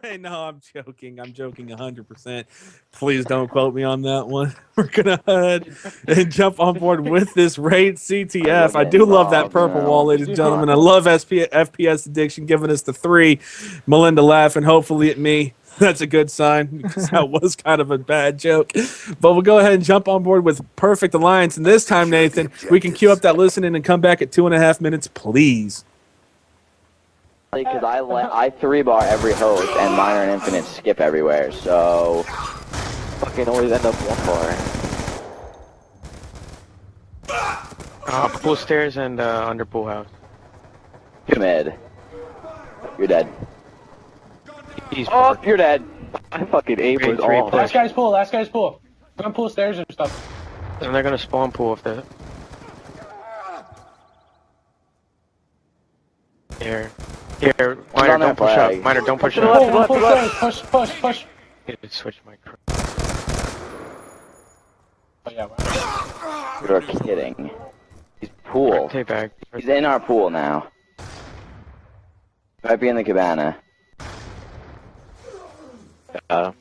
Hey, no, I'm joking. I'm joking 100%. Please don't quote me on that one. We're going to head and jump on board with this raid CTF. I do love that purple wall, ladies and gentlemen. I love FPS Addiction giving us the 3. Melinda laughing, hopefully at me. That's a good sign because that was kind of a bad joke. But we'll go ahead and jump on board with Perfect Alliance. And this time, Nathan, we can queue up that listening and come back at 2.5 minutes, please. Because I 3-bar every host and Minor and Infinite skip everywhere, so fucking always end up 1 bar. Pool stairs and under pool house. 2 mid. You're dead. He's You're dead. I fucking aim was all. Last guy's pool. Last guy's pool. I'm gonna pool stairs and stuff. And they're gonna spawn pool if that. Here. Minor, don't push up. Minor, don't push up. Push. I need to switch my crap. Oh, yeah, wow. You're kidding. He's pool. Take back. He's in our pool now. Might be in the cabana. Go.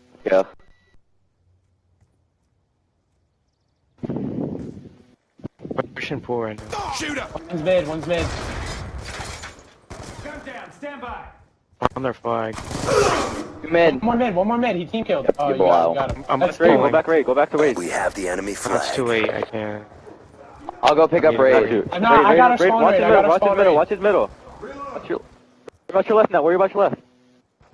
Pushing pool right now. Shoot up! One's mid. Gun down, stand by! On their flag. Mid. One more mid. He team killed. Oh, you got him. I'm That's pulling. Go back raid. Go back to raid. We have the enemy flag. That's too late. I can't. I'll go pick up raid. No, I got a spawn raid. Watch his middle. Watch your left now. Worry about your left.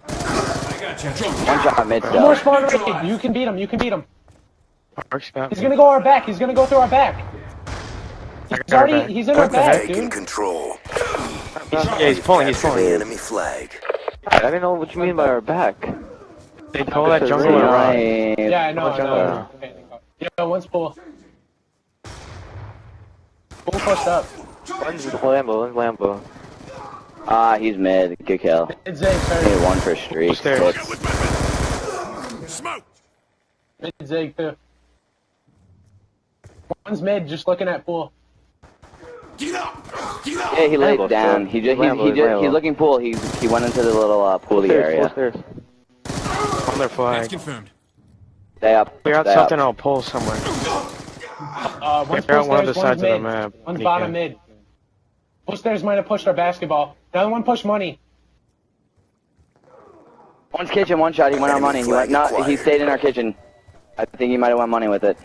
I got you. One shot mid. One more spawn raid. You can beat him. Arc's got He's gonna go our back. He's gonna go through our back. He's in our back, Taking dude. control. he's pulling. The enemy flag. I don't know what you mean by our back. They call that jungle around. Yeah, I know. Yeah, one's pool. Pool pushed up. One's Lambo. Ah, he's mid. Good kill. It's Zig, Hey, 1 for streak. Stairs. Smoke! Mid Zig too. One's mid, just looking at pool. Get up! Get up! Yeah, he laid down. He's looking pool. He went into the little poolie area. On their flag. confirmed. Stay up. Clear out something. I'll pull somewhere. One's Clear out one of stairs, the sides one's of the mid. map. One's bottom mid. Pool stairs might have pushed our basketball. The other one pushed money. One's kitchen, 1 shot. He went on money. He stayed in our kitchen. I think he might have won money with it.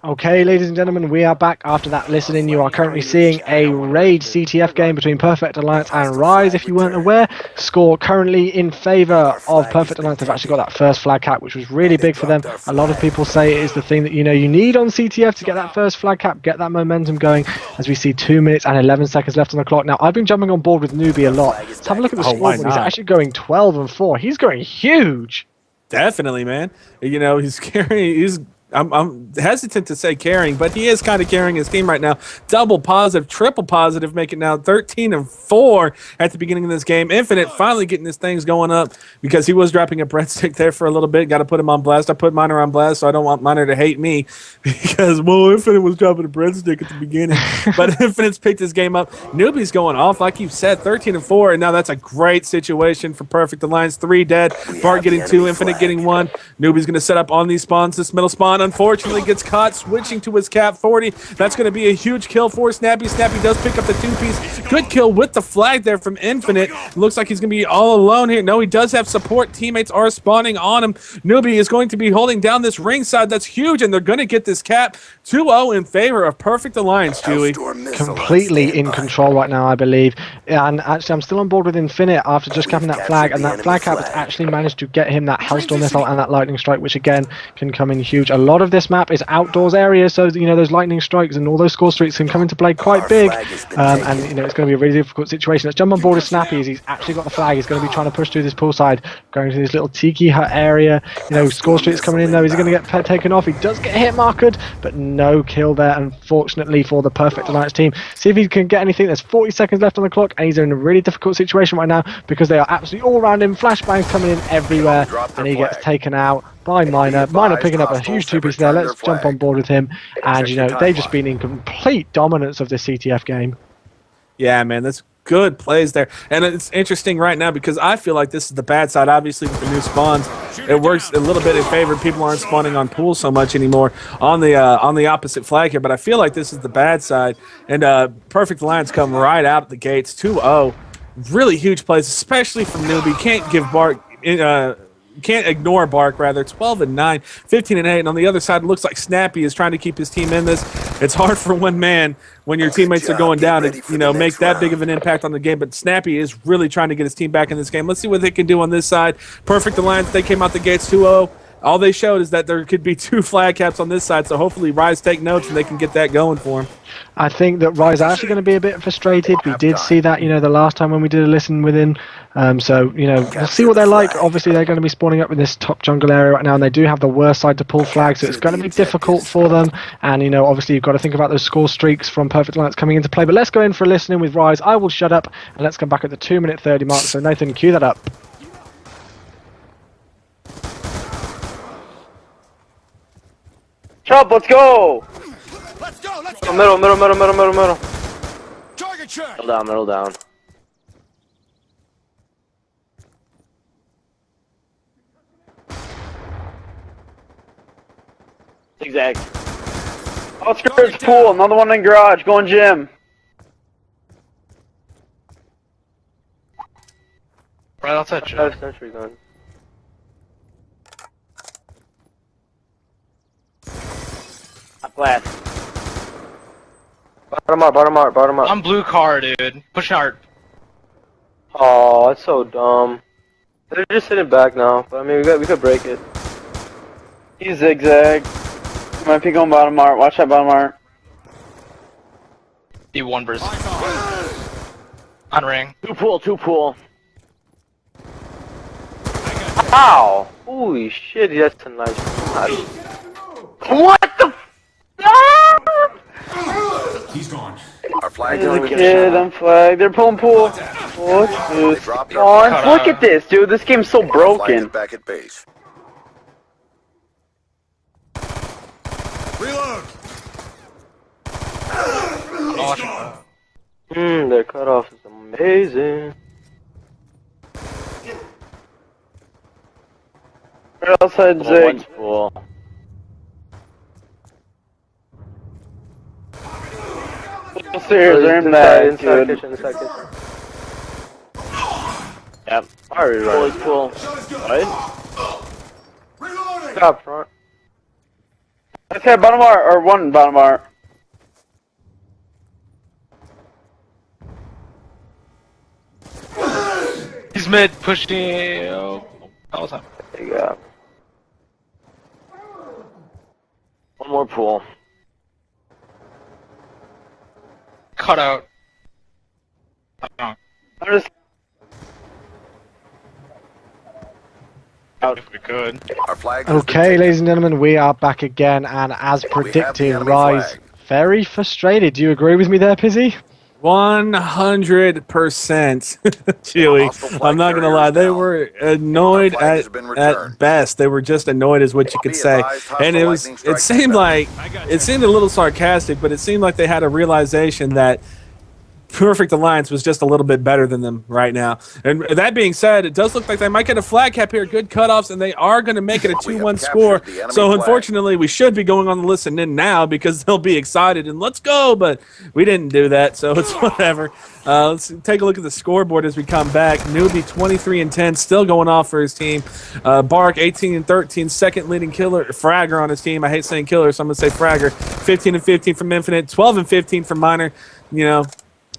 Okay, ladies and gentlemen, we are back after that listening. You are currently seeing a raid CTF game between Perfect Alliance and Rise. If you weren't aware, score currently in favour of Perfect Alliance. They've actually got that first flag cap, which was really big for them. A lot of people say it is the thing that you need on CTF to get that first flag cap, get that momentum going, as we see 2 minutes and 11 seconds left on the clock. Now, I've been jumping on board with Newbie a lot. Let's have a look at the scoreboard. He's actually going 12-4. He's going huge. Definitely, man. He's carrying. I'm hesitant to say carrying, but he is kind of carrying his team right now. Double positive, triple positive, make it now 13-4 at the beginning of this game. Infinite finally getting his things going up because he was dropping a breadstick there for a little bit. Got to put him on blast. I put Minor on blast, so I don't want Minor to hate me because, Infinite was dropping a breadstick at the beginning. But Infinite's picked his game up. Newbie's going off, like you said, 13-4, and now that's a great situation for Perfect Alliance. 3 dead, Bart getting 2, Infinite getting 1. Newbie's going to set up on these spawns. This middle spawn unfortunately gets caught switching to his cap 40. That's going to be a huge kill for Snappy. Snappy does pick up the 2-piece. Good kill with the flag there from Infinite. Looks like he's going to be all alone here. No, he does have support. Teammates are spawning on him. Newbie is going to be holding down this ringside. That's huge, and they're going to get this cap 2-0 in favor of Perfect Alliance, Chewy. Completely in control right now, I believe. And actually, I'm still on board with Infinite after just capping that flag, and that flag cap has actually managed to get him that Hellstorm missile and that lightning strike, which again can come in huge. A lot of this map is outdoors area, so those lightning strikes and all those score streaks can come into play quite big. And it's going to be a really difficult situation. Let's jump on board with Snappy as he's actually got the flag. He's going to be trying to push through this poolside, going to this little tiki hut area. Score streaks coming in though. He's going to get taken off. He does get hit marked, but no kill there, unfortunately, for the Perfect Alliance team. See if he can get anything. There's 40 seconds left on the clock, and he's in a really difficult situation right now because they are absolutely all around him. Flashbangs coming in everywhere, and he gets taken out by Minor. Minor picking up a huge 2-piece there. Let's jump on board with him. And they've just been in complete dominance of this CTF game. Yeah, man, that's good plays there. And it's interesting right now because I feel like this is the bad side. Obviously, with the new spawns, it works a little bit in favor. People aren't spawning on pools so much anymore on the opposite flag here. But I feel like this is the bad side. And Perfect Alliance come right out of the gates, 2-0. Really huge plays, especially from Newbie. Can't give Bark. Can't ignore Bark, rather. 12-9, 15-8, and on the other side, it looks like Snappy is trying to keep his team in this. It's hard for one man when your teammates are going down to make that big of an impact on the game, but Snappy is really trying to get his team back in this game. Let's see what they can do on this side. Perfect Alliance, they came out the gates 2-0. All they showed is that there could be 2 flag caps on this side, so hopefully Rise take notes and they can get that going for him. I think that Rise are actually going to be a bit frustrated. We did see that, the last time when we did a listen with him. So, we'll see what they're like. Obviously, they're going to be spawning up in this top jungle area right now, and they do have the worst side to pull flags, so it's going to be difficult for them. And, obviously, you've got to think about those score streaks from Perfect Alliance coming into play. But let's go in for a listening with Rise. I will shut up, and let's come back at the 2-minute 30 mark. So, Nathan, cue that up. Chop, let's go! Let's go. Let's Oh, go. middle. Target check. Middle down. Zigzag. Outskirts pool, another one in garage, going gym. Right outside. Sentry gun. Blast. Bottom art. I'm blue car, dude. Pushing hard. Oh, that's so dumb. They're just sitting back now, but I mean, we could break it. He's zigzag. Might be going bottom art. Watch that bottom art. D1 burst. On ring. Two pool. Ow! Holy shit, that's a nice shot. What the He's gone. Our flag There's gun a kid on flag. They're pulling pool. What's this? On. Look at this, dude. This game's so broken. back at base. Reload. Their cutoff is amazing. Right outside Zig. Serious, they're in that, dude. Inside kitchen. Yep. Alright, right. Cool. Right? Reloading. Top front. Let's have bottom art, or one bottom art. He's mid, pushing. Oh, all the time. There you go. One more pool. Cut out. I'm just Out if we could. Our flag has been Okay, taken. ladies and gentlemen, we are back again, and as the predicted, enemy Rise flag. very frustrated. Do you agree with me there, Pizzy? 100%, Chewy. Hostile flag I'm not gonna carrier lie, is they down. were annoyed Our flag has at been returned. best. They were just annoyed, is what you could Be say. advised, hostile And lightning strike it seemed inbound. like it seemed a little sarcastic, but it seemed like they had a realization that Perfect Alliance was just a little bit better than them right now. And that being said, it does look like they might get a flag cap here. Good cutoffs, and they are going to make it a We have 2-1 captured score. the enemy So flag. unfortunately, we should be going on the listen in now because they'll be excited and let's go. But we didn't do that, so it's whatever. Let's take a look at the scoreboard as we come back. Newbie 23-10, still going off for his team. Bark 18-13, second leading killer Fragger on his team. I hate saying killer, so I'm gonna say Fragger. 15-15 from Infinite, 12-15 from Minor. You know,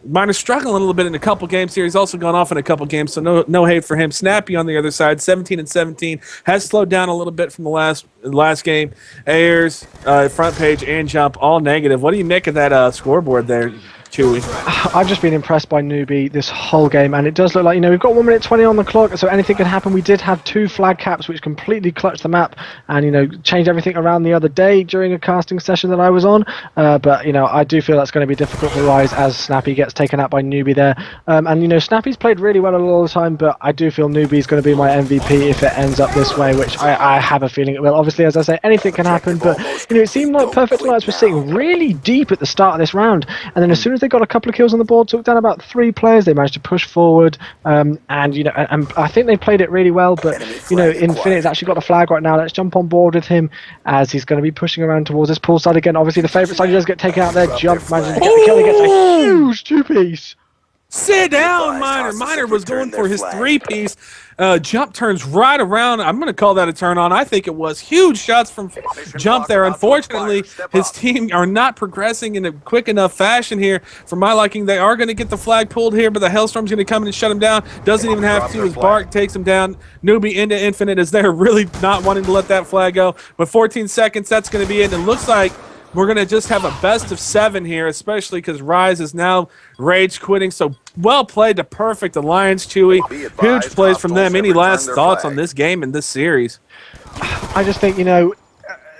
Minor's struggling a little bit in a couple games here. He's also gone off in a couple games, so no hate for him. Snappy on the other side, 17-17, has slowed down a little bit from the last game. Ayers, front page, and jump, all negative. What do you make of that scoreboard there, Chewy? I've just been impressed by Newbie this whole game, and it does look like, we've got 1 minute 20 on the clock, so anything can happen. We did have 2 flag caps, which completely clutched the map and, changed everything around the other day during a casting session that I was on. But, I do feel that's going to be difficult for Rise as Snappy gets taken out by Newbie there. And, Snappy's played really well a lot of the time, but I do feel Newbie's going to be my MVP if it ends up this way, which I have a feeling it will. Obviously, as I say, anything can happen, but You know, it seemed like Perfect Alliance was sitting really deep at the start of this round, and then as soon as they got a couple of kills on the board, took down about 3 players, they managed to push forward, and you know, and I think they played it really well. But you know, Infinite's actually got the flag right now. Let's jump on board with him as he's going to be pushing around towards this pool side again. Obviously, the favourite side does get taken out there. Jump manages to get the kill. He gets a huge 2-piece. Sit down, Miner. Miner was going for his 3-piece. Jump turns right around. I'm going to call that a turn on. I think it was huge shots from Jump there. Unfortunately, his team are not progressing in a quick enough fashion here. For my liking, they are going to get the flag pulled here, but the Hellstorm's going to come in and shut him down. Doesn't even have to. His Bark takes him down. Newbie into Infinite as they're really not wanting to let that flag go. But 14 seconds, that's going to be it. And it looks like we're going to just have a best of 7 here, especially because Rise is now rage quitting. So well played to Perfect Alliance, Chewy. Huge plays from them. Any last thoughts on this game and this series? I just think, you know,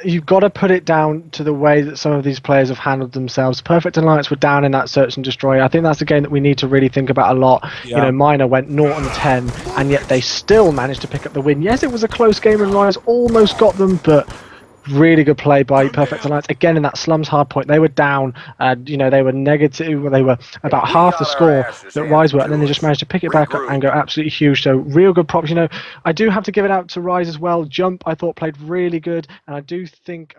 you've got to put it down to the way that some of these players have handled themselves. Perfect Alliance were down in that Search and Destroy. I think that's a game that we need to really think about a lot. Yeah. You know, Miner went 0-10, and yet they still managed to pick up the win. Yes, it was a close game, and Rise almost got them, but really good play by Perfect Alliance. Again, in that Slums hardpoint, they were down, you know, they were negative, they were about half the score that Rise were, and then they just managed to pick it back up and go absolutely huge. So real good props. You know, I do have to give it out to Rise as well. Jump, I thought, played really good, and I do think